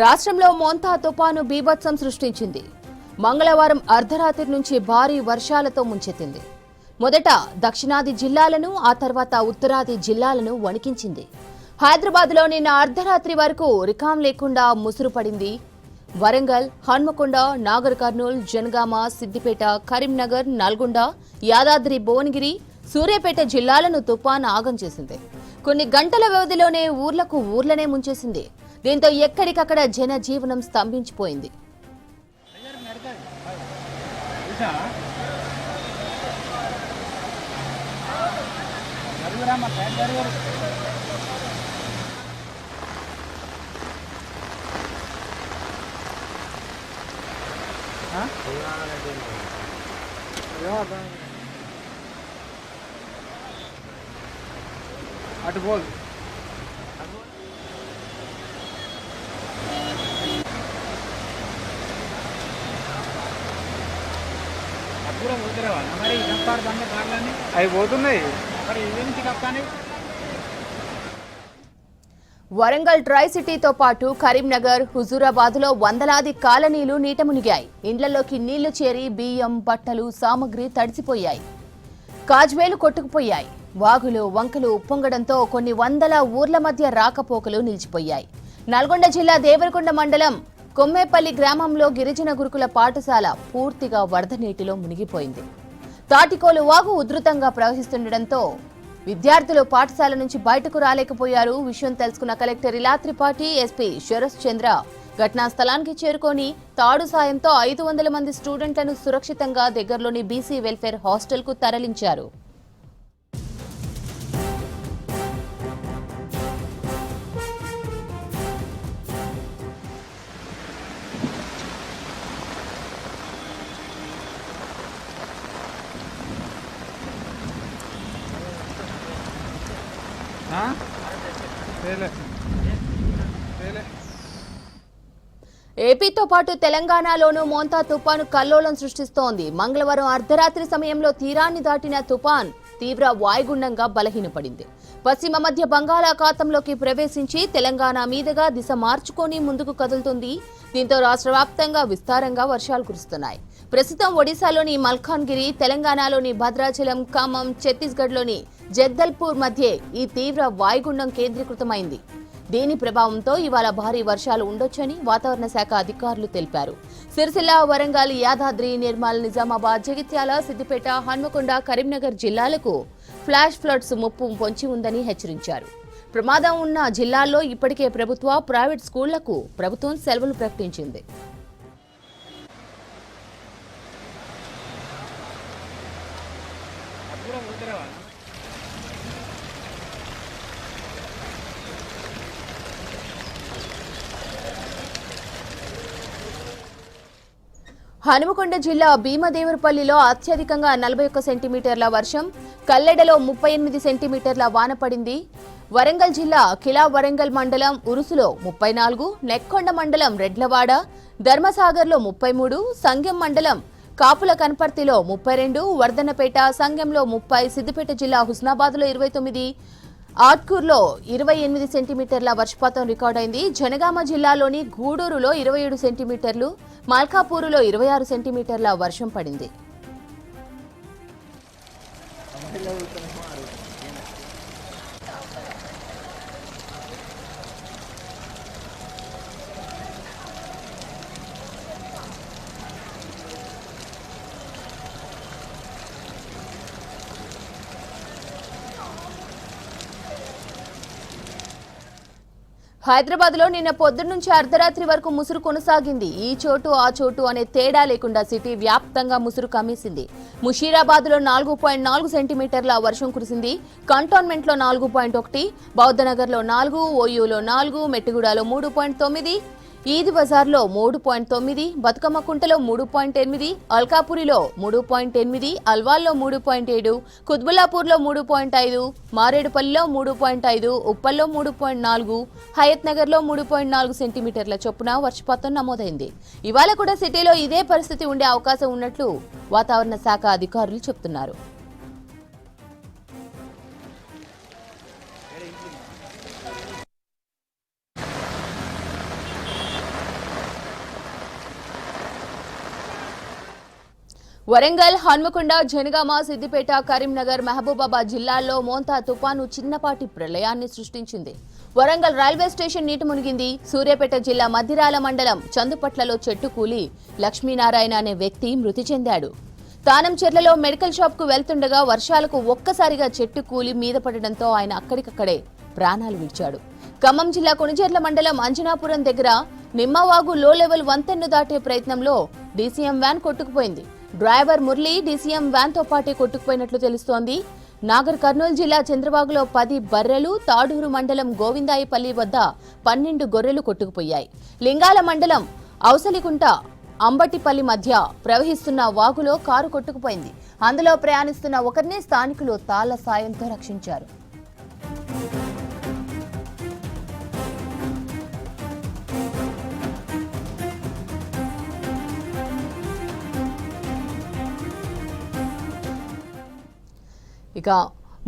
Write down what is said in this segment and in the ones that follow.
రాష్ట్రంలో మోంతా తుపాను బీభత్సం సృష్టించింది. మంగళవారం అర్ధరాత్రి నుంచి భారీ వర్షాలతో ముంచెత్తింది. మొదట దక్షిణాది జిల్లాలను, ఆ తర్వాత ఉత్తరాది జిల్లాలను వణికించింది. హైదరాబాద్లో నిన్న అర్ధరాత్రి వరకు రికాం లేకుండా ముసురు పడింది. వరంగల్, హన్మకొండ, నాగర్ కర్నూల్, జనగామ, సిద్దిపేట, కరీంనగర్, నల్గొండ, యాదాద్రి, భువనగిరి, సూర్యాపేట జిల్లాలను తుపాను ఆగం చేసింది. కొన్ని గంటల వ్యవధిలోనే ఊర్లనే ముంచేసింది. దీంతో ఎక్కడికక్కడ జనజీవనం స్తంభించిపోయింది. అటు పోదు అవి పోతున్నాయి. వరంగల్ ట్రై సిటీతో పాటు కరీంనగర్, హుజూరాబాద్లో వందలాది కాలనీలు నీట మునిగాయి. ఇండ్లలోకి నీళ్లు చేరి బియ్యం, బట్టలు, సామగ్రి తడిసిపోయాయి. కాజ్వేలు కొట్టుకుపోయాయి. వాగులు, వంకలు ఉప్పొంగడంతో కొన్ని వందల ఊర్ల మధ్య రాకపోకలు నిలిచిపోయాయి. నల్గొండ జిల్లా దేవరకొండ మండలం కొమ్మేపల్లి గ్రామంలో గిరిజన గురుకుల పాఠశాల పూర్తిగా వరద నీటిలో మునిగిపోయింది. తాటికోలు వాగు ఉధృతంగా ప్రవహిస్తుండటంతో విద్యార్థులు పాఠశాల నుంచి బయటకు రాలేకపోయారు. విషయం తెలుసుకున్న కలెక్టర్ ఇలా త్రిపాఠి, ఎస్పీ శరత్ చంద్ర ఘటనా స్థలానికి చేరుకొని తాడు సాయంతో 500 మంది స్టూడెంట్లను సురక్షితంగా దగ్గరలోని బీసీ వెల్ఫేర్ హాస్టల్ కు తరలించారు. ఏపీతో పాటు తెలంగాణలోనూ మోంతా తుపాను కల్లోలం సృష్టిస్తోంది. మంగళవారం అర్ధరాత్రి సమయంలో తీరాన్ని దాటిన తుపాన్ తీవ్ర వాయుగుండంగా బలహీనపడింది. పశ్చిమ మధ్య బంగాళాఖాతంలోకి ప్రవేశించి తెలంగాణ మీదుగా దిశ మార్చుకొని ముందుకు కదులుతుంది. దీంతో రాష్ట్ర వ్యాప్తంగా విస్తారంగా వర్షాలు కురుస్తున్నాయి. ప్రస్తుతం ఒడిశాలోని మల్కాన్గిరి, తెలంగాణలోని భద్రాచలం, ఖమ్మం, ఛత్తీస్గఢ్లోని జగ్దల్పూర్ మధ్య ఈ తీవ్ర వాయుగుండం కేంద్రీకృతమైంది. దీని ప్రభావంతో ఇవాళ భారీ వర్షాలు ఉండొచ్చని వాతావరణ శాఖ అధికారులు తెలిపారు. సిరిసిల్ల, వరంగల్, యాదాద్రి, నిర్మల్, నిజామాబాద్, జగిత్యాల, సిద్దిపేట, హన్మకొండ, కరీంనగర్ జిల్లాలకు ఫ్లాష్ ఫ్లడ్స్ ముప్పు పొంచి ఉందని హెచ్చరించారు. ప్రమాదం ఉన్న జిల్లాల్లో ఇప్పటికే ప్రభుత్వ, ప్రైవేట్ స్కూళ్లకు ప్రభుత్వం సెలవులు ప్రకటించింది. హనుమకొండ జిల్లా భీమదేవరపల్లిలో అత్యధికంగా 41 సెంటీమీటర్ల వర్షం, కల్లెడలో 38 సెంటీమీటర్ల వాన పడింది. వరంగల్ జిల్లా కిలా వరంగల్ మండలం ఉరుసులో 34, నెక్కొండ మండలం రెడ్లవాడ, ధర్మసాగర్లో 33, సంగెం మండలం కాపుల కనపర్తిలో 32, వర్ధన్నపేట, సంగెంలో 30, సిద్దిపేట జిల్లా హుస్నాబాద్లో 29, ఆట్కూర్లో 28 సెంటీమీటర్ల వర్షపాతం రికార్డైంది. జనగామ జిల్లాలోని గూడూరులో 27 సెంటీమీటర్లు, మల్కాపూరులో 26 సెంటీమీటర్ల వర్షం పడింది. హైదరాబాద్ లో నిన్న పొద్దున్న నుంచి అర్ధరాత్రి వరకు ముసురు కొనసాగింది. ఈ చోటు ఆ చోటు అనే తేడా లేకుండా సిటీ వ్యాప్తంగా ముసురు కమ్మేసింది. ముషీరాబాద్ లో 4.4 సెంటీమీటర్ల వర్షం కురిసింది. కంటోన్మెంట్ లో 4.1, బౌద్ధనగర్ లో 4, ఓయూలో 4, మెట్టిగూడలో 3.9, ఈద్ బజార్లో 3.9, బతుకమ్మకుంటలో 3.8, అల్కాపురిలో 3.8, అల్వాల్లో 3.7, కుత్బుల్లాపూర్లో 3.5, మారేడుపల్లిలో 3.5, ఉప్పల్లో 3.4, హయత్ నగర్లో 3.4 సెంటీమీటర్ల చొప్పున వర్షపాతం నమోదైంది. ఇవాళ కూడా సిటీలో ఇదే పరిస్థితి ఉండే అవకాశం ఉన్నట్లు వాతావరణ శాఖ అధికారులు చెబుతున్నారు. వరంగల్, హన్మకొండ, జనగామ, సిద్దిపేట, కరీంనగర్, మహబూబాబాద్ జిల్లాల్లో మోంతా తుపాను చిన్నపాటి ప్రళయాన్ని సృష్టించింది. వరంగల్ రైల్వే స్టేషన్ నీట మునిగింది. సూర్యాపేట జిల్లా మద్దిరాల మండలం చందుపట్లలో చెట్టు కూలి లక్ష్మీనారాయణ అనే వ్యక్తి మృతి చెందాడు. తానంచెర్లలో మెడికల్ షాప్ కు వెళ్తుండగా వర్షాలకు ఒక్కసారిగా చెట్టు కూలి మీద పడడంతో ఆయన అక్కడికక్కడే ప్రాణాలు విడిచాడు. ఖమ్మం జిల్లా కొణిజర్ల మండలం అంజనాపురం దగ్గర నిమ్మవాగు లో లెవెల్ వంతెన్ను దాటే ప్రయత్నంలో డీసీఎం వ్యాన్ కొట్టుకుపోయింది. డ్రైవర్ మురళి డీసీఎం వ్యాన్ తో పాటే కొట్టుకుపోయినట్లు తెలుస్తోంది. నాగర్ కర్నూలు జిల్లా చంద్రబాగులో 10 బర్రెలు, తాడూరు మండలం గోవిందాయిపల్లి వద్ద 12 గొర్రెలు కొట్టుకుపోయాయి. లింగాల మండలం ఔసలికుంట అంబటిపల్లి మధ్య ప్రవహిస్తున్న వాగులో కారు కొట్టుకుపోయింది. అందులో ప్రయాణిస్తున్న ఒకరిని స్థానికులు తాళ్ల సాయంతో రక్షించారు. ఇక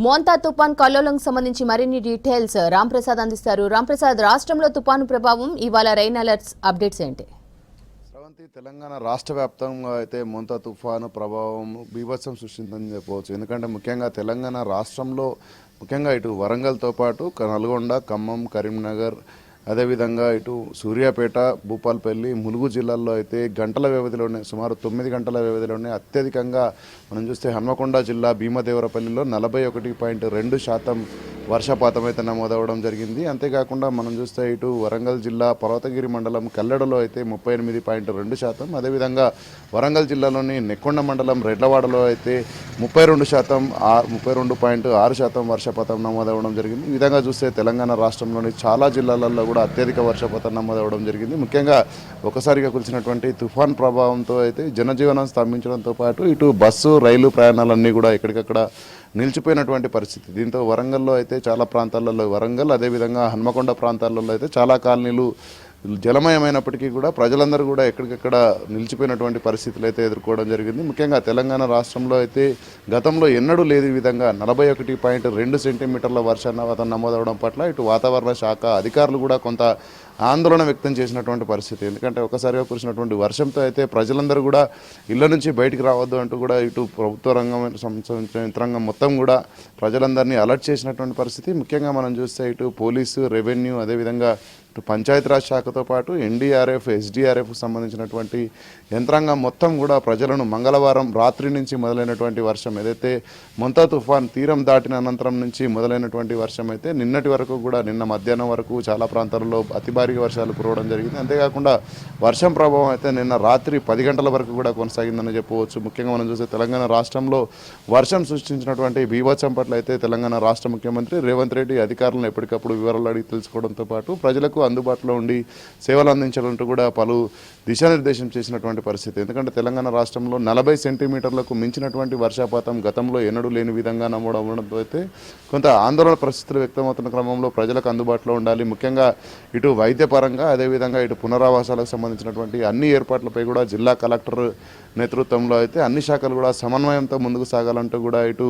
మోంతా తుపాన్ కల్లోలంకు సంబంధించి మరిన్ని డీటెయిల్స్ రాంప్రసాద్ అందిస్తారు. రాంప్రసాద్, రాష్ట్రంలో తుపాను ప్రభావం, ఇవాళ రెయిన్ అలర్ట్స్ అప్డేట్స్ ఏంటి? తెలంగాణ రాష్ట్ర వ్యాప్తంగా అయితే మోంతా తుఫాను ప్రభావం బీభత్సం సృష్టిందని చెప్పవచ్చు. ఎందుకంటే ముఖ్యంగా తెలంగాణ రాష్ట్రంలో ముఖ్యంగా ఇటు వరంగల్తో పాటు నల్గొండ, ఖమ్మం, కరీంనగర్, అదేవిధంగా ఇటు సూర్యాపేట, భూపాల్పల్లి, ములుగు జిల్లాల్లో అయితే గంటల వ్యవధిలోనే సుమారు 9 గంటల వ్యవధిలోనే అత్యధికంగా మనం చూస్తే హన్మకొండ జిల్లా భీమదేవరపల్లిలో 41.2% వర్షపాతం అయితే నమోదవడం జరిగింది. అంతేకాకుండా మనం చూస్తే ఇటు వరంగల్ జిల్లా పర్వతగిరి మండలం కల్లెడలో అయితే 38.2%, అదేవిధంగా వరంగల్ జిల్లాలోని నెక్కొండ మండలం రెడ్లవాడలో అయితే 32.6% వర్షపాతం నమోదవడం జరిగింది. ఈ విధంగా చూస్తే తెలంగాణ రాష్ట్రంలోని చాలా జిల్లాలలో కూడా అత్యధిక వర్షపాతం నమోదవడం జరిగింది. ముఖ్యంగా ఒకసారిగా కురిసినటువంటి తుఫాన్ ప్రభావంతో అయితే జనజీవనం స్తంభించడంతో పాటు ఇటు బస్సు, రైలు ప్రయాణాలన్నీ కూడా ఎక్కడికక్కడ నిలిచిపోయినటువంటి పరిస్థితి. దీంతో వరంగల్లో అయితే చాలా ప్రాంతాలలో, వరంగల్ అదేవిధంగా హన్మకొండ ప్రాంతాలలో అయితే చాలా కాలనీలు జలమయమైనప్పటికీ కూడా ప్రజలందరూ కూడా ఎక్కడికక్కడ నిలిచిపోయినటువంటి పరిస్థితులు అయితే ఎదుర్కోవడం జరిగింది. ముఖ్యంగా తెలంగాణ రాష్ట్రంలో అయితే గతంలో ఎన్నడూ లేని విధంగా 41.2 సెంటీమీటర్ల వర్షపాతం నమోదవడం పట్ల ఇటు వాతావరణ శాఖ అధికారులు కూడా కొంత ఆందోళన వ్యక్తం చేసినటువంటి పరిస్థితి. ఎందుకంటే ఒకసారిగా కురిసినటువంటి వర్షంతో అయితే ప్రజలందరూ కూడా ఇళ్ల నుంచి బయటికి రావద్దు అంటూ కూడా ఇటు ప్రభుత్వ యంత్రాంగం మొత్తం కూడా ప్రజలందరినీ అలర్ట్ చేసినటువంటి పరిస్థితి. ముఖ్యంగా మనం చూస్తే ఇటు పోలీసు, రెవెన్యూ, అదేవిధంగా ఇటు పంచాయతీరాజ్ శాఖతో పాటు ఎన్డీఆర్ఎఫ్, ఎస్డీఆర్ఎఫ్ సంబంధించినటువంటి యంత్రాంగం మొత్తం కూడా ప్రజలను మంగళవారం రాత్రి నుంచి మొదలైనటువంటి వర్షం ఏదైతే మోంతా తుఫాన్ తీరం దాటిన అనంతరం నుంచి మొదలైనటువంటి వర్షం అయితే నిన్నటి వరకు కూడా నిన్న మధ్యాహ్నం వరకు చాలా ప్రాంతాలలో అతి భారీగా వర్షాలు కురవడం జరిగింది. అంతేకాకుండా వర్షం ప్రభావం అయితే నిన్న రాత్రి 10 గంటల వరకు కూడా కొనసాగిందని చెప్పవచ్చు. ముఖ్యంగా మనం చూస్తే తెలంగాణ రాష్ట్రంలో వర్షం సృష్టించినటువంటి బీభత్సం పట్ల అయితే తెలంగాణ రాష్ట్ర ముఖ్యమంత్రి రేవంత్ రెడ్డి అధికారులను ఎప్పటికప్పుడు వివరాలు అడిగి తెలుసుకోవడంతో పాటు ప్రజలకు అందుబాటులో ఉండి సేవలు అందించాలంటూ కూడా పలు దిశానిర్దేశం చేసినటువంటి పరిస్థితి. ఎందుకంటే తెలంగాణ రాష్ట్రంలో 40 సెంటీమీటర్లకు మించినటువంటి వర్షపాతం గతంలో ఎన్నడూ లేని విధంగా నమోదవడంతో అయితే కొంత ఆందోళన పరిస్థితులు వ్యక్తమవుతున్న క్రమంలో ప్రజలకు అందుబాటులో ఉండాలి. ముఖ్యంగా ఇటు వైద్యపరంగా అదేవిధంగా ఇటు పునరావాసాలకు సంబంధించినటువంటి అన్ని ఏర్పాట్లపై కూడా జిల్లా కలెక్టర్ నేతృత్వంలో అయితే అన్ని శాఖలు కూడా సమన్వయంతో ముందుకు సాగాలంటూ కూడా ఇటు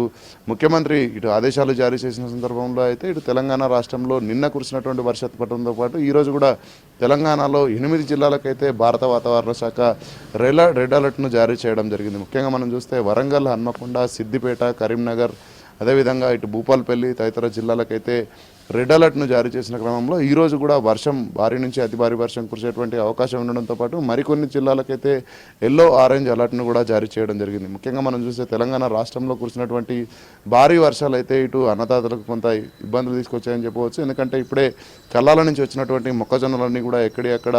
ముఖ్యమంత్రి ఇటు ఆదేశాలు జారీ చేసిన సందర్భంలో అయితే ఇటు తెలంగాణ రాష్ట్రంలో నిన్న కురిసినటువంటి వర్షపాతంతో పాటు ఈరోజు కూడా తెలంగాణలో 8 జిల్లాలకైతే భారత వాతావరణ శాఖ రెడ్ అలర్ట్ను జారీ చేయడం జరిగింది. ముఖ్యంగా మనం చూస్తే వరంగల్, హన్మకొండ, సిద్దిపేట, కరీంనగర్, అదేవిధంగా ఇటు భూపాల్పల్లి తదితర జిల్లాలకైతే రెడ్ అలర్ట్ను జారీ చేసిన క్రమంలో ఈరోజు కూడా వర్షం భారీ నుంచి అతి భారీ వర్షం కురిసేటువంటి అవకాశం ఉండడంతో పాటు మరికొన్ని జిల్లాలకైతే ఎల్లో, ఆరెంజ్ అలర్ట్ను కూడా జారీ చేయడం జరిగింది. ముఖ్యంగా మనం చూస్తే తెలంగాణ రాష్ట్రంలో కురిసినటువంటి భారీ వర్షాలు అయితే ఇటు అన్నదాతలకు కొంత ఇబ్బందులు తీసుకొచ్చాయని చెప్పవచ్చు. ఎందుకంటే ఇప్పుడే కల్లాల నుంచి వచ్చినటువంటి మొక్కజొన్నలన్నీ కూడా ఎక్కడెక్కడ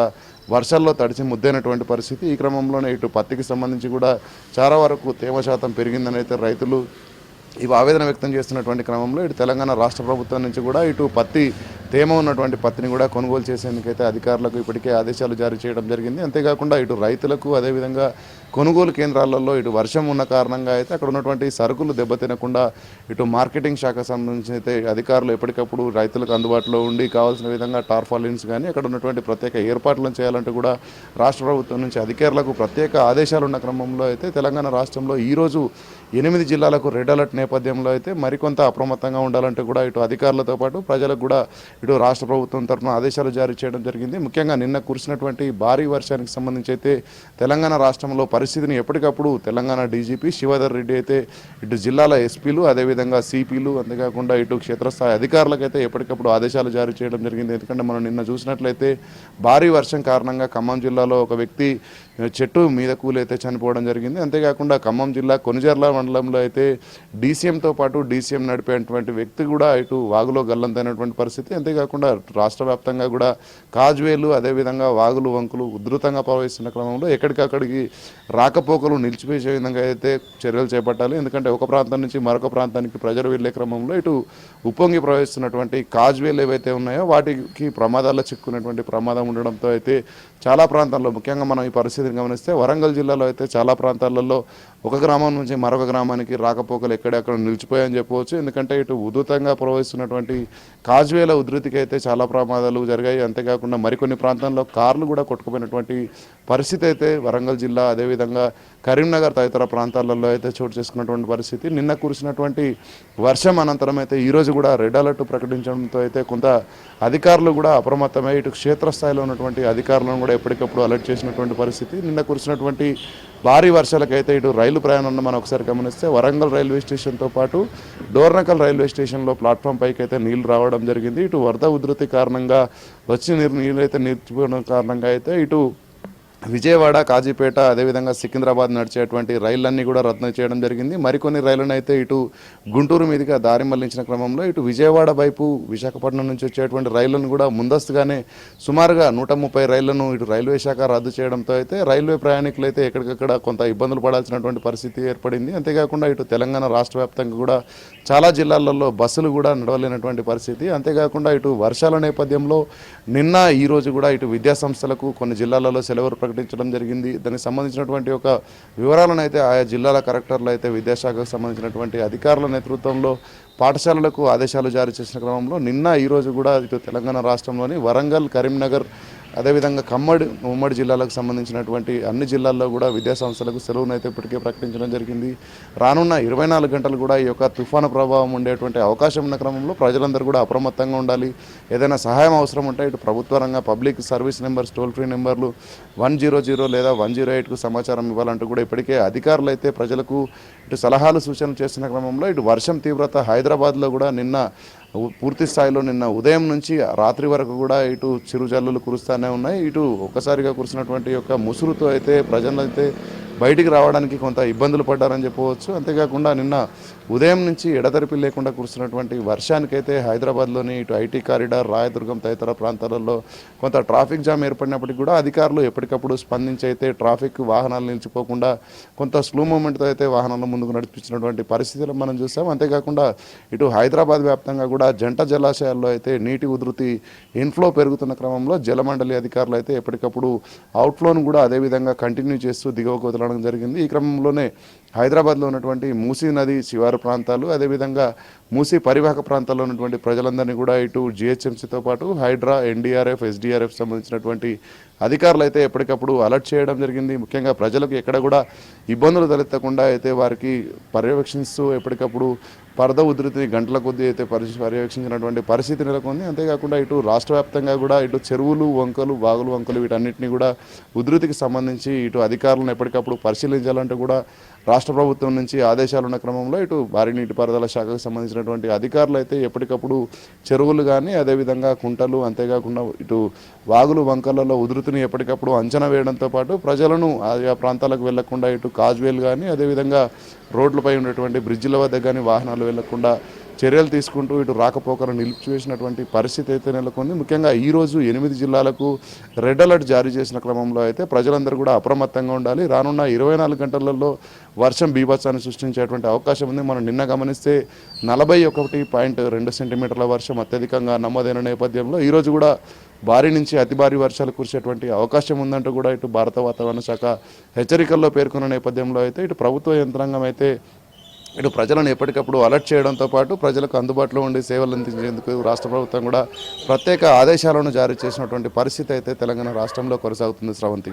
వర్షాల్లో తడిచి ముద్దైనటువంటి పరిస్థితి. ఈ క్రమంలోనే ఇటు పత్తికి సంబంధించి కూడా చాలా వరకు తేమ శాతం పెరిగిందని అయితే రైతులు ఇవి ఆవేదన వ్యక్తం చేస్తున్నటువంటి క్రమంలో ఇటు తెలంగాణ రాష్ట్ర ప్రభుత్వం నుంచి కూడా ఇటు పత్తి తేమ ఉన్నటువంటి పత్తిని కూడా కొనుగోలు చేసేందుకైతే అధికారులకు ఇప్పటికే ఆదేశాలు జారీ చేయడం జరిగింది. అంతేకాకుండా ఇటు రైతులకు అదేవిధంగా కొనుగోలు కేంద్రాలలో ఇటు వర్షం ఉన్న కారణంగా అయితే అక్కడ ఉన్నటువంటి సరుకులు దెబ్బతినకుండా ఇటు మార్కెటింగ్ శాఖ సంబంధించి అయితే అధికారులు ఎప్పటికప్పుడు రైతులకు అందుబాటులో ఉండి కావాల్సిన విధంగా టార్పాలిన్స్ కానీ అక్కడ ఉన్నటువంటి ప్రత్యేక ఏర్పాట్లను చేయాలంటూ కూడా రాష్ట్ర ప్రభుత్వం నుంచి అధికారులకు ప్రత్యేక ఆదేశాలు ఉన్న క్రమంలో అయితే తెలంగాణ రాష్ట్రంలో ఈరోజు 8 జిల్లాలకు రెడ్ అలర్ట్ నేపథ్యంలో అయితే మరికొంత అప్రమత్తంగా ఉండాలంటూ కూడా ఇటు అధికారులతో పాటు ప్రజలకు కూడా ఇటు రాష్ట్ర ప్రభుత్వం తరఫున ఆదేశాలు జారీ చేయడం జరిగింది. ముఖ్యంగా నిన్న కురిసినటువంటి భారీ వర్షానికి సంబంధించి అయితే తెలంగాణ రాష్ట్రంలో పరిస్థితిని ఎప్పటికప్పుడు తెలంగాణ డీజీపీ శివధర్ రెడ్డి అయితే ఇటు జిల్లాల ఎస్పీలు అదేవిధంగా సిపిలు అంతేకాకుండా ఇటు క్షేత్రస్థాయి అధికారులకైతే ఎప్పటికప్పుడు ఆదేశాలు జారీ చేయడం జరిగింది. ఎందుకంటే మనం నిన్న చూసినట్లయితే భారీ వర్షం కారణంగా ఖమ్మం జిల్లాలో ఒక వ్యక్తి చెట్టు మీద కూలైతే చనిపోవడం జరిగింది. అంతేకాకుండా ఖమ్మం జిల్లా కొనిజర్ల మండలంలో అయితే డీసీఎంతో పాటు డీసీఎం నడిపేటువంటి వ్యక్తి కూడా ఇటు వాగులో గల్లంతైనటువంటి పరిస్థితి. అంతేకాకుండా రాష్ట్ర వ్యాప్తంగా కూడా కాజ్వేలు అదేవిధంగా వాగులు వంకులు ఉధృతంగా ప్రవహిస్తున్న క్రమంలో ఎక్కడికక్కడికి రాకపోకలు నిలిచిపోయే విధంగా అయితే చర్యలు చేపట్టాలి. ఎందుకంటే ఒక ప్రాంతం నుంచి మరొక ప్రాంతానికి ప్రజలు వెళ్లే క్రమంలో ఇటు ఉప్పొంగి ప్రవహిస్తున్నటువంటి కాజ్వేలు ఏవైతే ఉన్నాయో వాటికి ప్రమాదాల్లో చిక్కుకున్నటువంటి ప్రమాదం ఉండడంతో అయితే చాలా ప్రాంతాల్లో ముఖ్యంగా మనం ఈ పరిస్థితిని గమనిస్తే వరంగల్ జిల్లాలో అయితే చాలా ప్రాంతాలలో ఒక గ్రామం నుంచి మరొక గ్రామానికి రాకపోకలు ఎక్కడెక్కడ నిలిచిపోయాయని చెప్పవచ్చు. ఎందుకంటే ఇటు ఉధృతంగా ప్రవహిస్తున్నటువంటి కాజ్వేల ఉధృతికి అయితే చాలా ప్రమాదాలు జరిగాయి. అంతేకాకుండా మరికొన్ని ప్రాంతాల్లో కార్లు కూడా కొట్టుకుపోయినటువంటి పరిస్థితి అయితే వరంగల్ జిల్లా అదేవిధంగా కరీంనగర్ తదితర ప్రాంతాలలో అయితే చోటు చేసుకున్నటువంటి పరిస్థితి. నిన్న కురిసినటువంటి వర్షం అనంతరం అయితే ఈరోజు కూడా రెడ్ అలర్ట్ ప్రకటించడంతో అయితే కొంత అధికారులు కూడా అప్రమత్తమై ఇటు క్షేత్రస్థాయిలో ఉన్నటువంటి అధికారులను కూడా ఎప్పటికప్పుడు అలర్ట్ చేసినటువంటి పరిస్థితి. నిన్న కురిసినటువంటి భారీ వర్షాలకైతే ఇటు రైలు ప్రయాణంలో మనం ఒకసారి గమనిస్తే వరంగల్ రైల్వే స్టేషన్తో పాటు డోర్నకల్ రైల్వే స్టేషన్లో ప్లాట్ఫామ్ పైకి అయితే నీళ్లు రావడం జరిగింది. ఇటు వరద ఉధృతి కారణంగా వచ్చి నీళ్ళు అయితే నిలిచిపోవడం కారణంగా అయితే ఇటు విజయవాడ కాజీపేట అదేవిధంగా సికింద్రాబాద్ నడిచేటువంటి రైళ్లన్నీ కూడా రద్దు చేయడం జరిగింది. మరికొన్ని రైళ్లను అయితే ఇటు గుంటూరు మీదుగా దారి మళ్లించిన క్రమంలో ఇటు విజయవాడ వైపు విశాఖపట్నం నుంచి వచ్చేటువంటి రైళ్లను కూడా ముందస్తుగానే సుమారుగా 130 రైళ్లను ఇటు రైల్వే శాఖ రద్దు చేయడంతో అయితే రైల్వే ప్రయాణికులు అయితే ఎక్కడికక్కడ కొంత ఇబ్బందులు పడాల్సినటువంటి పరిస్థితి ఏర్పడింది. అంతేకాకుండా ఇటు తెలంగాణ రాష్ట్ర వ్యాప్తంగా కూడా చాలా జిల్లాలలో బస్సులు కూడా నడవలేనటువంటి పరిస్థితి. అంతేకాకుండా ఇటు వర్షాల నేపథ్యంలో నిన్న ఈరోజు కూడా ఇటు విద్యాసంస్థలకు కొన్ని జిల్లాలలో సెలవులు ప్రకటించడం జరిగింది. దానికి సంబంధించినటువంటి ఒక వివరాలను అయితే ఆయా జిల్లాల కలెక్టర్లు అయితే విద్యాశాఖకు సంబంధించినటువంటి అధికారుల నేతృత్వంలో పాఠశాలలకు ఆదేశాలు జారీ చేసిన క్రమంలో నిన్న ఈరోజు కూడా ఇటు తెలంగాణ రాష్ట్రంలోని వరంగల్ కరీంనగర్ అదేవిధంగా ఉమ్మడి జిల్లాలకు సంబంధించినటువంటి అన్ని జిల్లాల్లో కూడా విద్యాసంస్థలకు సెలవును అయితే ఇప్పటికే ప్రకటించడం జరిగింది. రానున్న 24 గంటలు కూడా ఈ యొక్క తుఫాను ప్రభావం ఉండేటువంటి అవకాశం ఉన్న క్రమంలో ప్రజలందరూ కూడా అప్రమత్తంగా ఉండాలి. ఏదైనా సహాయం అవసరం ఉంటే ఇటు ప్రభుత్వ రంగ public service numbers toll free నెంబర్లు 100 లేదా 108కు సమాచారం ఇవ్వాలంటూ కూడా ఇప్పటికే అధికారులు అయితే ప్రజలకు ఇటు సలహాలు సూచనలు చేస్తున్న క్రమంలో ఇటు వర్షం తీవ్రత హైదరాబాద్లో కూడా నిన్న పూర్తి స్థాయిలో నిన్న ఉదయం నుంచి రాత్రి వరకు కూడా ఇటు చిరుజల్లులు కురుస్తూనే ఉన్నాయి. ఇటు ఒక్కసారిగా కురిసినటువంటి యొక్క ముసురుతో అయితే ప్రజలైతే బయటికి రావడానికి కొంత ఇబ్బందులు పడ్డారని చెప్పవచ్చు. అంతేకాకుండా నిన్న ఉదయం నుంచి ఎడతెరిపి లేకుండా కురుస్తున్నటువంటి వర్షానికైతే హైదరాబాద్లోని ఇటు ఐటీ కారిడార్ రాయదుర్గం తదితర ప్రాంతాలలో కొంత ట్రాఫిక్ జామ్ ఏర్పడినప్పటికీ కూడా అధికారులు ఎప్పటికప్పుడు స్పందించి అయితే ట్రాఫిక్ వాహనాలు నిలిచిపోకుండా కొంత స్లో మూమెంట్తో అయితే వాహనాలను ముందుకు నడిపించినటువంటి పరిస్థితులు మనం చూసాం. అంతేకాకుండా ఇటు హైదరాబాద్ వ్యాప్తంగా కూడా జంట జలాశయాల్లో అయితే నీటి ఉధృతి ఇన్ఫ్లో పెరుగుతున్న క్రమంలో జలమండలి అధికారులు అయితే ఎప్పటికప్పుడు అవుట్ఫ్లోను కూడా అదేవిధంగా కంటిన్యూ చేస్తూ దిగువకు వదలడం జరిగింది. ఈ క్రమంలోనే హైదరాబాద్లో ఉన్నటువంటి మూసీ నది శివారు ప్రాంతాలు అదేవిధంగా మూసీ పరివాహక ప్రాంతాల్లో ఉన్నటువంటి ప్రజలందరినీ కూడా ఇటు జిహెచ్ఎంసీతో పాటు హైడ్రా ఎన్డీఆర్ఎఫ్ ఎస్డీఆర్ఎఫ్ సంబంధించినటువంటి అధికారులు అయితే ఎప్పటికప్పుడు అలర్ట్ చేయడం జరిగింది. ముఖ్యంగా ప్రజలకు ఎక్కడ కూడా ఇబ్బందులు తలెత్తకుండా అయితే వారికి పర్యవేక్షిస్తూ ఎప్పటికప్పుడు వరద ఉధృతిని గంటల కొద్దీ అయితే పర్యవేక్షించినటువంటి పరిస్థితి నెలకొంది. అంతేకాకుండా ఇటు రాష్ట్ర వ్యాప్తంగా కూడా ఇటు చెరువులు వంకలు వాగులు వంకలు వీటన్నిటిని కూడా ఉధృతికి సంబంధించి ఇటు అధికారులను ఎప్పటికప్పుడు పరిశీలించాలంటూ కూడా రాష్ట్ర ప్రభుత్వం నుంచి ఆదేశాలు ఉన్న క్రమంలో ఇటు భారీ నీటిపారుదల శాఖకు సంబంధించినటువంటి అధికారులు అయితే ఎప్పటికప్పుడు చెరువులు కానీ అదేవిధంగా కుంటలు అంతేకాకుండా ఇటు వాగులు వంకలలో ఉధృతిని ఎప్పటికప్పుడు అంచనా వేయడంతో పాటు ప్రజలను ఆయా ప్రాంతాలకు వెళ్లకుండా ఇటు కాజ్వేలు కానీ అదేవిధంగా రోడ్లపై ఉన్నటువంటి బ్రిడ్జిల వద్ద కానీ వాహనాలు వెళ్లకుండా చర్యలు తీసుకుంటూ ఇటు రాకపోకలను నిలిపివేసినటువంటి పరిస్థితి అయితే నెలకొంది. ముఖ్యంగా ఈరోజు 8 జిల్లాలకు రెడ్ అలర్ట్ జారీ చేసిన క్రమంలో అయితే ప్రజలందరూ కూడా అప్రమత్తంగా ఉండాలి. రానున్న 24 గంటలలో వర్షం బీభత్సాన్ని సృష్టించేటువంటి అవకాశం ఉంది. మనం నిన్న గమనిస్తే 41.2 సెంటీమీటర్ల వర్షం అత్యధికంగా నమోదైన నేపథ్యంలో ఈరోజు కూడా భారీ నుంచి అతి భారీ వర్షాలు కురిసేటువంటి అవకాశం ఉందంటూ కూడా ఇటు భారత వాతావరణ శాఖ హెచ్చరికల్లో పేర్కొన్న నేపథ్యంలో అయితే ఇటు ప్రభుత్వ యంత్రాంగం అయితే ఇటు ప్రజలను ఎప్పటికప్పుడు అలర్ట్ చేయడంతో పాటు ప్రజలకు అందుబాటులో ఉండే సేవలు అందించేందుకు రాష్ట్ర ప్రభుత్వం కూడా ప్రత్యేక ఆదేశాలను జారీ చేసినటువంటి పరిస్థితి అయితే తెలంగాణ రాష్ట్రంలో కొనసాగుతుంది. శ్రవంతి.